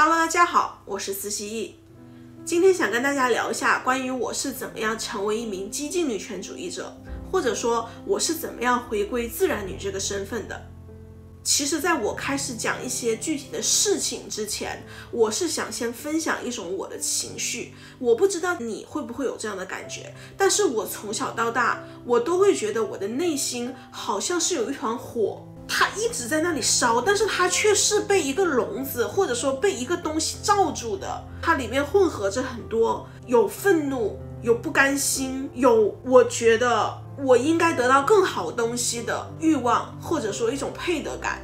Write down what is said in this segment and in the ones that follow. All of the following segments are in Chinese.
Hello， 大家好，我是思希艺。今天想跟大家聊一下关于我是怎么样成为一名激进女权主义者，或者说我是怎么样回归自然女这个身份的。其实在我开始讲一些具体的事情之前，我是想先分享一种我的情绪。我不知道你会不会有这样的感觉，但是我从小到大，我都会觉得我的内心好像是有一团火，它一直在那里烧，但是它却是被一个笼子或者说被一个东西罩住的。它里面混合着很多有愤怒，有不甘心，有我觉得我应该得到更好东西的欲望，或者说一种配得感，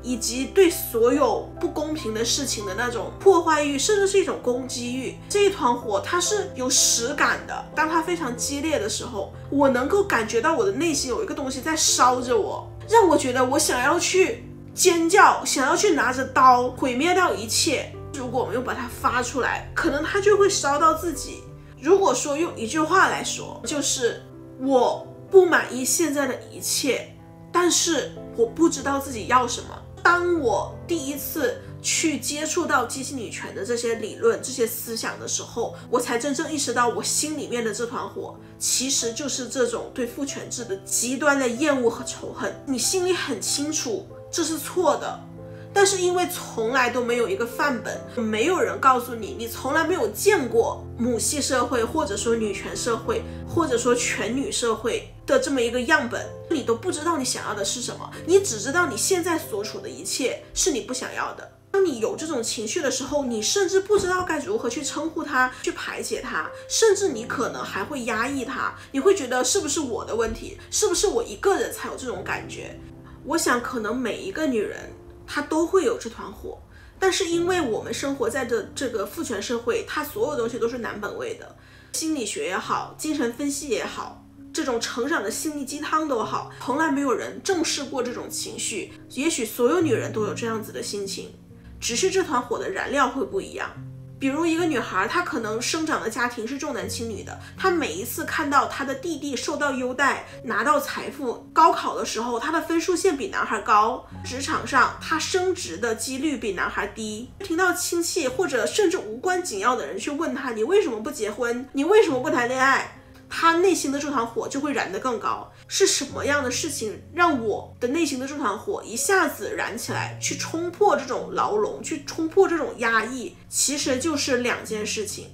以及对所有不公平的事情的那种破坏欲，甚至是一种攻击欲。这一团火它是有实感的，当它非常激烈的时候，我能够感觉到我的内心有一个东西在烧着我，让我觉得我想要去尖叫，想要去拿着刀毁灭掉一切。如果我没有把它发出来，可能它就会烧到自己。如果说用一句话来说，就是我不满意现在的一切，但是我不知道自己要什么。当我第一次去接触到激进女权的这些理论、这些思想的时候，我才真正意识到我心里面的这团火其实就是这种对父权制的极端的厌恶和仇恨。你心里很清楚这是错的，但是因为从来都没有一个范本，没有人告诉你，你从来没有见过母系社会，或者说女权社会，或者说全女社会的这么一个样本，你都不知道你想要的是什么，你只知道你现在所处的一切是你不想要的。当你有这种情绪的时候，你甚至不知道该如何去称呼它，去排解它，甚至你可能还会压抑它。你会觉得是不是我的问题，是不是我一个人才有这种感觉。我想可能每一个女人她都会有这团火，但是因为我们生活在这个父权社会，它所有东西都是男本位的，心理学也好，精神分析也好，这种成长的心灵鸡汤都好，从来没有人正视过这种情绪。也许所有女人都有这样子的心情，只是这团火的燃料会不一样。比如一个女孩，她可能生长的家庭是重男轻女的，她每一次看到她的弟弟受到优待，拿到财富，高考的时候她的分数线比男孩高，职场上她升职的几率比男孩低，听到亲戚或者甚至无关紧要的人去问她，你为什么不结婚，你为什么不谈恋爱，他内心的这团火就会燃得更高。是什么样的事情让我的内心的这团火一下子燃起来，去冲破这种牢笼，去冲破这种压抑？其实就是两件事情。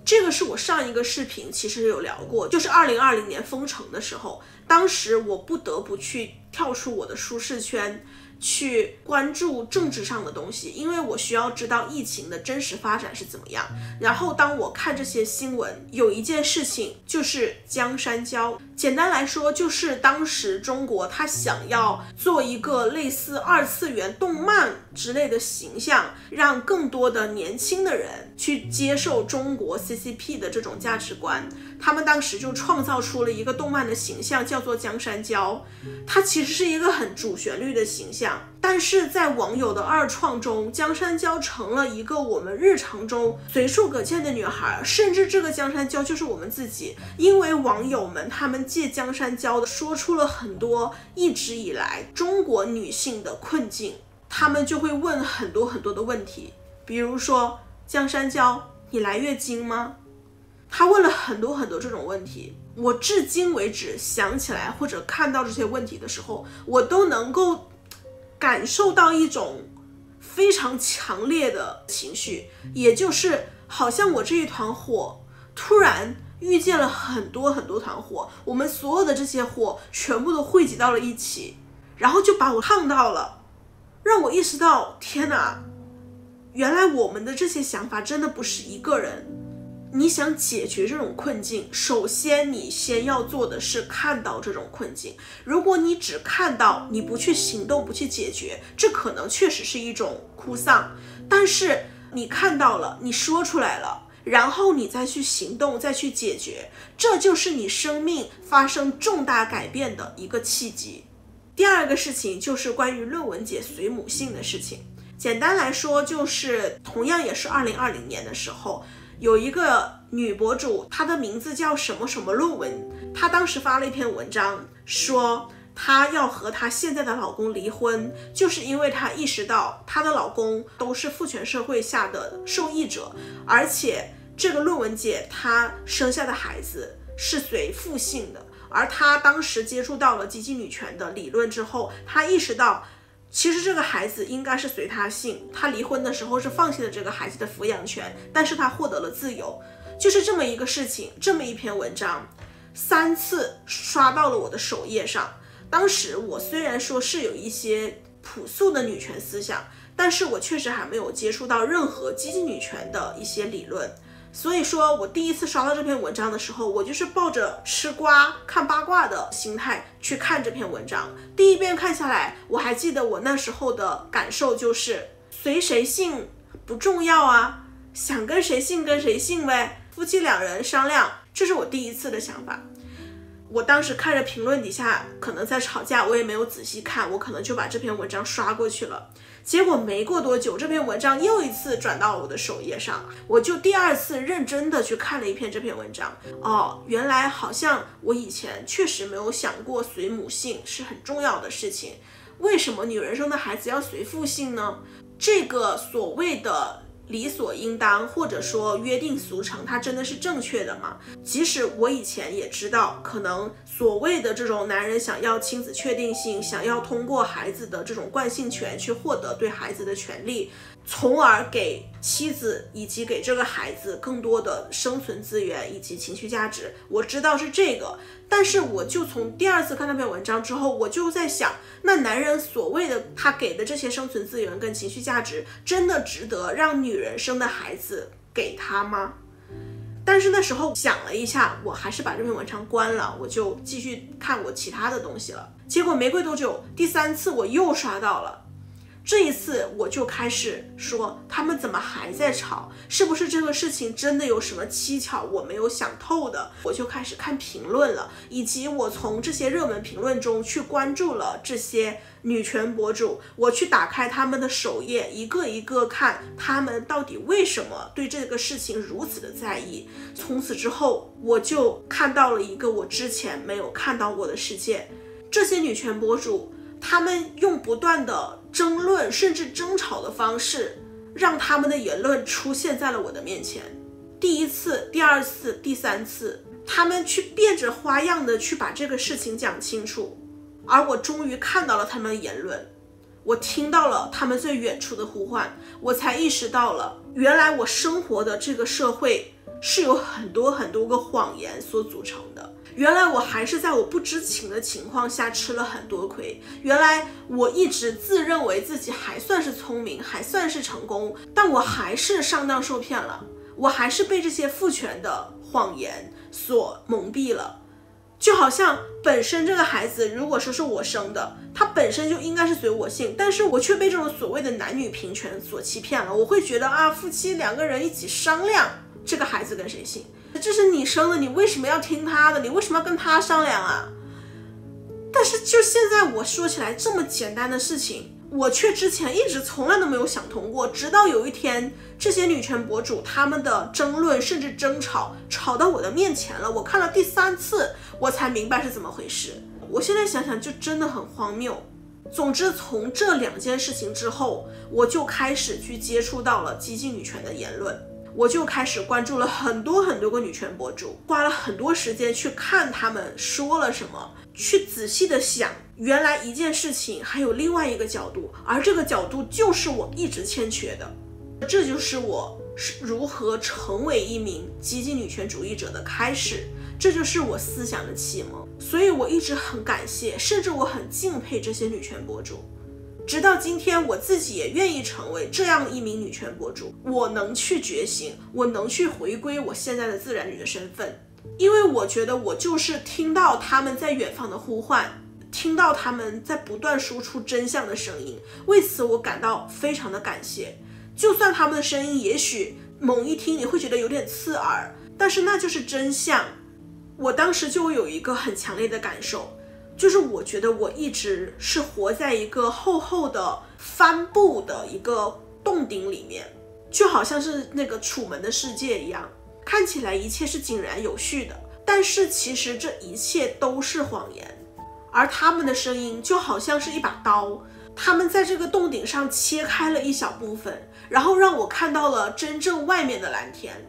这个是我上一个视频其实有聊过，就是2020年封城的时候，当时我不得不去跳出我的舒适圈，去关注政治上的东西，因为我需要知道疫情的真实发展是怎么样。然后当我看这些新闻，有一件事情就是江山娇，简单来说就是当时中国他想要做一个类似二次元动漫之类的形象，让更多的年轻的人去接受中国 CCP 的这种价值观。他们当时就创造出了一个动漫的形象，叫做江山娇。它其实是一个很主旋律的形象，但是在网友的二创中，江山娇成了一个我们日常中随处可见的女孩，甚至这个江山娇就是我们自己。因为网友们他们借江山娇的说出了很多一直以来中国女性的困境，他们就会问很多很多的问题，比如说江山娇，你来月经吗？他问了很多很多这种问题，我至今为止想起来或者看到这些问题的时候，我都能够感受到一种非常强烈的情绪，也就是好像我这一团火突然遇见了很多很多团火，我们所有的这些火全部都汇集到了一起，然后就把我烫到了，让我意识到，天哪，原来我们的这些想法真的不是一个人。你想解决这种困境，首先你先要做的是看到这种困境。如果你只看到，你不去行动，不去解决，这可能确实是一种哭丧。但是你看到了，你说出来了，然后你再去行动，再去解决，这就是你生命发生重大改变的一个契机。第二个事情就是关于论文解随母性的事情。简单来说，就是同样也是2020年的时候，有一个女博主，她的名字叫什么什么论文，她当时发了一篇文章，说她要和她现在的老公离婚，就是因为她意识到她的老公都是父权社会下的受益者，而且这个论文姐她生下的孩子是随父姓的，而她当时接触到了激进女权的理论之后，她意识到其实这个孩子应该是随她姓，她离婚的时候是放弃了这个孩子的抚养权，但是她获得了自由。就是这么一个事情，这么一篇文章3次刷到了我的首页上。当时我虽然说是有一些朴素的女权思想，但是我确实还没有接触到任何激进女权的一些理论，所以说我第一次刷到这篇文章的时候，我就是抱着吃瓜看八卦的心态去看这篇文章。第一遍看下来，我还记得我那时候的感受就是随谁姓不重要啊，想跟谁姓跟谁姓呗，夫妻2人商量，这是我第一次的想法。我当时看着评论底下可能在吵架，我也没有仔细看，我可能就把这篇文章刷过去了。结果没过多久，这篇文章又一次转到了我的首页上，我就第2次认真的去看了一遍这篇文章。原来好像我以前确实没有想过随母姓是很重要的事情。为什么女人生的孩子要随父姓呢？这个所谓的理所应当，或者说约定俗成，它真的是正确的吗？即使我以前也知道，可能所谓的这种男人想要亲子确定性，想要通过孩子的这种惯性权去获得对孩子的权利，从而给妻子以及给这个孩子更多的生存资源以及情绪价值，我知道是这个。但是我就从第2次看那篇文章之后，我就在想，那男人所谓的他给的这些生存资源跟情绪价值，真的值得让女人生的孩子给他吗？但是那时候想了一下，我还是把这篇文章关了，我就继续看我其他的东西了。结果没过多久，第3次我又刷到了。这一次我就开始说，他们怎么还在吵？是不是这个事情真的有什么蹊跷我没有想透的？我就开始看评论了，以及我从这些热门评论中去关注了这些女权博主，我去打开他们的首页，一个一个看他们到底为什么对这个事情如此的在意。从此之后，我就看到了一个我之前没有看到过的世界。这些女权博主，他们用不断的争论甚至争吵的方式，让他们的言论出现在了我的面前。第1次、第2次、第3次，他们去变着花样的去把这个事情讲清楚，而我终于看到了他们的言论，我听到了他们最远处的呼唤，我才意识到了，原来我生活的这个社会是有很多很多个谎言所组成的。原来我还是在我不知情的情况下吃了很多亏，原来我一直自认为自己还算是聪明，还算是成功，但我还是上当受骗了，我还是被这些父权的谎言所蒙蔽了。就好像本身这个孩子如果说是我生的，他本身就应该是随我姓，但是我却被这种所谓的男女平权所欺骗了。我会觉得夫妻2个人一起商量这个孩子跟谁姓，这是你生的，你为什么要听他的？你为什么要跟他商量啊？但是就现在我说起来这么简单的事情，我却之前一直从来都没有想通过，直到有一天这些女权博主他们的争论甚至争吵吵到我的面前了，我看了第3次我才明白是怎么回事。我现在想想就真的很荒谬。总之从这2件事情之后，我就开始去接触到了激进女权的言论，我就开始关注了很多很多个女权博主，花了很多时间去看他们说了什么，去仔细的想，原来一件事情还有另外一个角度，而这个角度就是我一直欠缺的。这就是我如何成为一名激进女权主义者的开始，这就是我思想的启蒙。所以我一直很感谢，甚至我很敬佩这些女权博主。直到今天我自己也愿意成为这样一名女权博主，我能去觉醒，我能去回归我现在的自然女的身份，因为我觉得我就是听到他们在远方的呼唤，听到他们在不断输出真相的声音，为此我感到非常的感谢。就算他们的声音也许猛一听你会觉得有点刺耳，但是那就是真相。我当时就有一个很强烈的感受，就是我觉得我一直是活在一个厚厚的帆布的一个洞顶里面，就好像是那个楚门的世界一样，看起来一切是井然有序的，但是其实这一切都是谎言。而他们的声音就好像是一把刀，他们在这个洞顶上切开了一小部分，然后让我看到了真正外面的蓝天。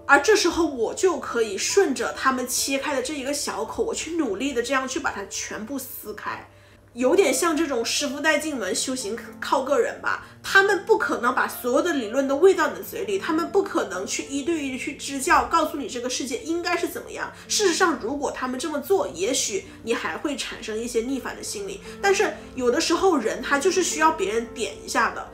而这时候我就可以顺着他们切开的这一个小口，我去努力的这样去把它全部撕开。有点像这种师傅带进门，修行靠个人吧。他们不可能把所有的理论都喂到你的嘴里，他们不可能去一对一的去支教，告诉你这个世界应该是怎么样。事实上，如果他们这么做，也许你还会产生一些逆反的心理。但是有的时候人他就是需要别人点一下的，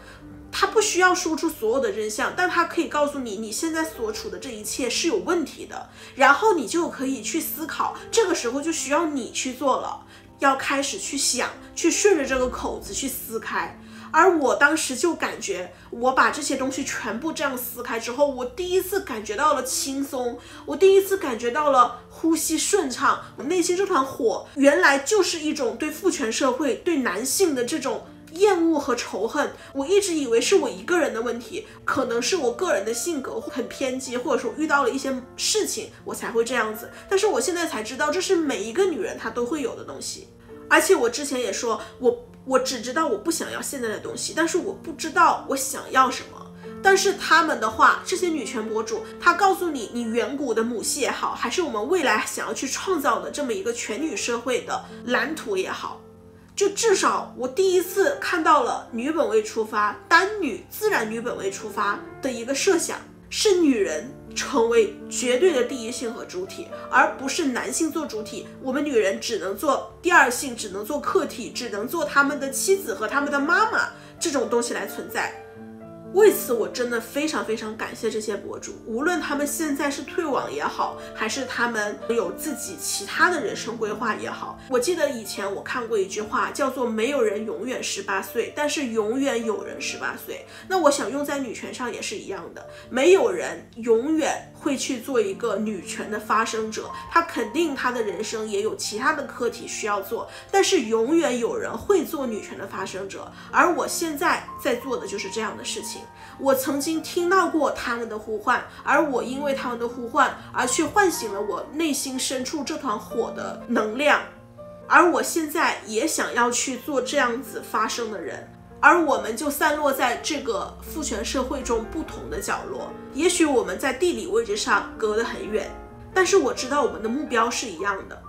他不需要说出所有的真相，但他可以告诉你你现在所处的这一切是有问题的，然后你就可以去思考。这个时候就需要你去做了，要开始去想，去顺着这个口子去撕开。而我当时就感觉，我把这些东西全部这样撕开之后，我第一次感觉到了轻松，我第一次感觉到了呼吸顺畅。我内心这团火原来就是一种对父权社会、对男性的这种厌恶和仇恨。我一直以为是我一个人的问题，可能是我个人的性格很偏激，或者说遇到了一些事情我才会这样子。但是我现在才知道，这是每一个女人她都会有的东西。而且我之前也说，我只知道我不想要现在的东西，但是我不知道我想要什么。但是他们的话，这些女权博主，他告诉你，你远古的母系也好，还是我们未来想要去创造的这么一个全女社会的蓝图也好，就至少我第一次看到了女本位出发，单女自然女本位出发的一个设想，是女人成为绝对的第一性和主体，而不是男性做主体。我们女人只能做第二性，只能做客体，只能做他们的妻子和他们的妈妈这种东西来存在。为此我真的非常非常感谢这些博主，无论他们现在是退网也好，还是他们有自己其他的人生规划也好。我记得以前我看过一句话，叫做没有人永远18岁，但是永远有人18岁。那我想用在女权上也是一样的，没有人永远会去做一个女权的发声者，他肯定他的人生也有其他的课题需要做，但是永远有人会做女权的发声者。而我现在在做的就是这样的事情。我曾经听到过他们的呼唤，而我因为他们的呼唤而去唤醒了我内心深处这团火的能量，而我现在也想要去做这样子发声的人。而我们就散落在这个父权社会中不同的角落，也许我们在地理位置上隔得很远，但是我知道我们的目标是一样的。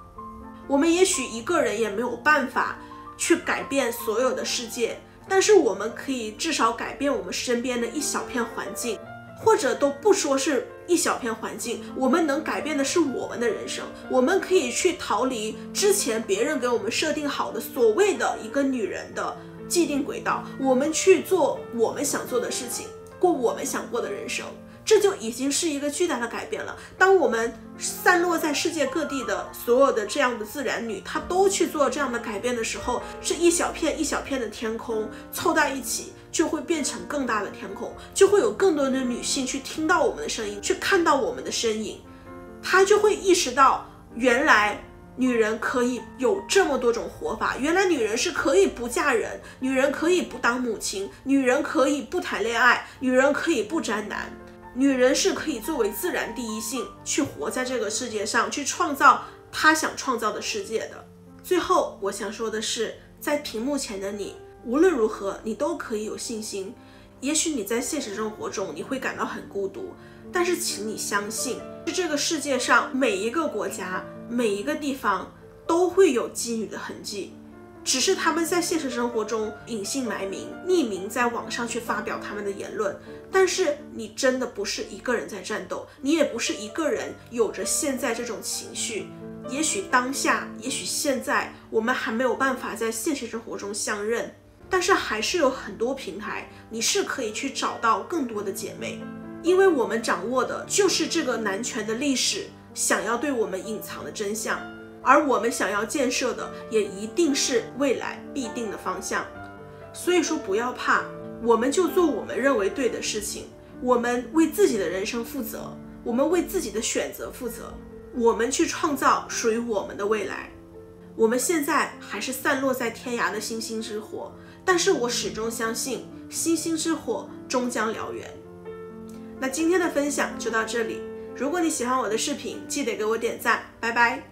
我们也许一个人也没有办法去改变所有的世界，但是我们可以至少改变我们身边的一小片环境，或者都不说是一小片环境，我们能改变的是我们的人生。我们可以去逃离之前别人给我们设定好的所谓的一个女人的既定轨道，我们去做我们想做的事情，过我们想过的人生，这就已经是一个巨大的改变了。当我们散落在世界各地的所有的这样的自然女，她都去做这样的改变的时候，是一小片一小片的天空凑在一起，就会变成更大的天空，就会有更多的女性去听到我们的声音，去看到我们的身影，她就会意识到原来女人可以有这么多种活法，原来女人是可以不嫁人，女人可以不当母亲，女人可以不谈恋爱，女人可以不沾男，女人是可以作为自然第一性去活在这个世界上，去创造她想创造的世界的。最后我想说的是，在屏幕前的你，无论如何你都可以有信心。也许你在现实生活中你会感到很孤独，但是请你相信，这个世界上每一个国家每一个地方都会有妓女的痕迹，只是他们在现实生活中隐姓埋名，匿名在网上去发表他们的言论。但是你真的不是一个人在战斗，你也不是一个人有着现在这种情绪。也许当下，也许现在我们还没有办法在现实生活中相认，但是还是有很多平台你是可以去找到更多的姐妹，因为我们掌握的就是这个男权的历史想要对我们隐藏的真相，而我们想要建设的也一定是未来必定的方向。所以说不要怕，我们就做我们认为对的事情，我们为自己的人生负责，我们为自己的选择负责，我们去创造属于我们的未来。我们现在还是散落在天涯的星星之火，但是我始终相信星星之火终将燎原。那今天的分享就到这里，如果你喜欢我的视频，记得给我点赞，拜拜。